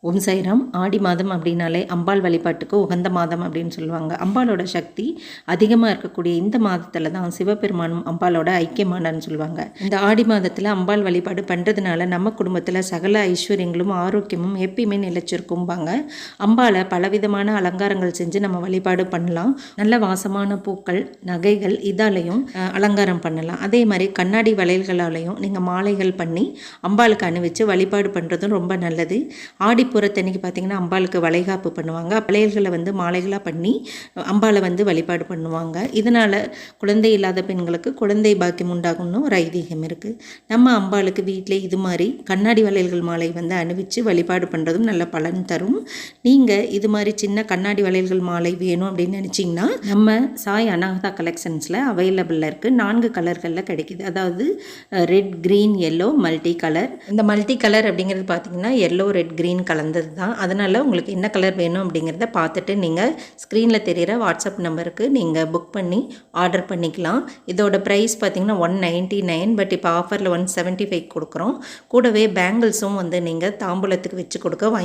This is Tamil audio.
ஓம் சாய்ராம். ஆடி மாதம் அப்படின்னாலே அம்பாள் வழிபாட்டுக்கு உகந்த மாதம் அப்படின்னு சொல்லுவாங்க. அம்பாளோட சக்தி அதிகமாக இருக்கக்கூடிய இந்த மாதத்தில் தான் சிவபெருமானும் அம்பாளோட ஐக்கியமானான்னு சொல்லுவாங்க. இந்த ஆடி மாதத்தில் அம்பாள் வழிபாடு பண்ணுறதுனால நம்ம குடும்பத்தில் சகல ஐஸ்வர்யங்களும் ஆரோக்கியமும் எப்பயுமே நிலைச்சிருக்கும்பாங்க. அம்பாளை பலவிதமான அலங்காரங்கள் செஞ்சு நம்ம வழிபாடு பண்ணலாம். நல்ல வாசமான பூக்கள், நகைகள் இதாலையும் அலங்காரம் பண்ணலாம். அதே மாதிரி கண்ணாடி வளையல்களாலையும் நீங்கள் மாலைகள் பண்ணி அம்பாளுக்கு அணிவிச்சு வழிபாடு பண்ணுறதும் ரொம்ப நல்லது. ஆடிப்புறத்தன்னைக்கு பார்த்திங்கன்னா அம்பாளுக்கு வளைகாப்பு பண்ணுவாங்க. வளையல்களை மாலைகளாக பண்ணி அம்பாளை வழிபாடு பண்ணுவாங்க. இதனால் குழந்தை இல்லாத பெண்களுக்கு குழந்தை பாக்கியம் உண்டாகும்னு ஒரு ஐதீகம் இருக்குது. நம்ம அம்பாளுக்கு வீட்டில் இது மாதிரி கண்ணாடி வளையல்கள் மாலை அணிவிச்சு வழிபாடு பண்ணுறதும் நல்ல பலன் தரும். நீங்கள் இது மாதிரி சின்ன கண்ணாடி வளையல்கள் மாலை வேணும் அப்படின்னு நினச்சிங்கன்னா நம்ம சாய் அனாகதா கலெக்ஷன்ஸில் அவைலபிளில் இருக்குது. 4 கலர்களில் கிடைக்கிது. அதாவது red, green, yellow, multi colour. இந்த மல்டி கலர் அப்படிங்கிறது பார்த்திங்கன்னா எல்லோ, ரெட், க்ரீன் கலந்தது தான். அதனால் உங்களுக்கு என்ன கலர் வேணும் அப்படிங்கிறத பார்த்துட்டு நீங்கள் ஸ்க்ரீனில் தெரிகிற வாட்ஸ்அப் நம்பருக்கு நீங்கள் புக் பண்ணி ஆர்டர் பண்ணிக்கலாம். இதோட ப்ரைஸ் பார்த்திங்கன்னா 199. பட் இப்போ ஆஃபரில் 175 கொடுக்குறோம். கூடவே பேங்கிள்ஸும் நீங்கள் தாம்பூலத்துக்கு வச்சு கொடுக்க வாங்கி